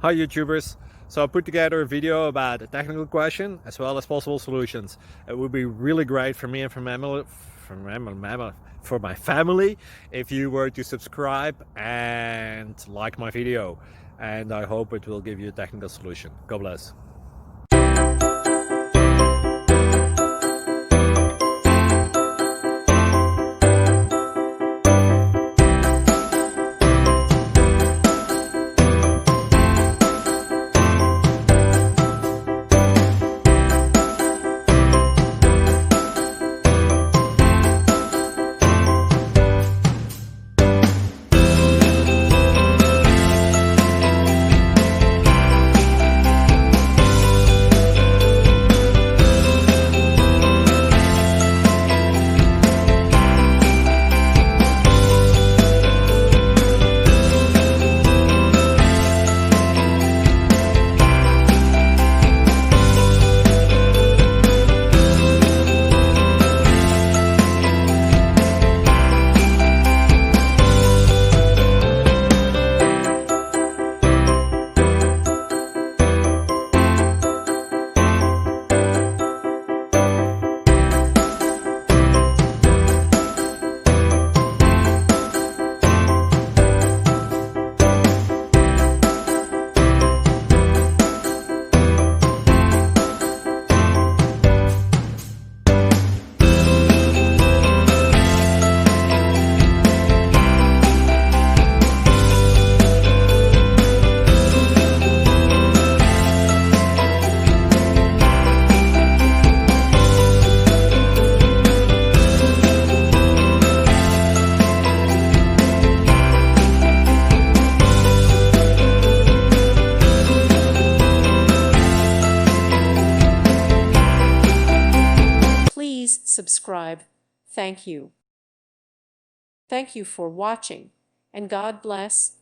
Hi YouTubers! So I put together a video about a technical question as well as possible solutions. It would be really great for me and for my family if you were to subscribe and like my video, and I hope it will give you a technical solution. God bless. Please subscribe. Thank you. Thank you for watching, and God bless.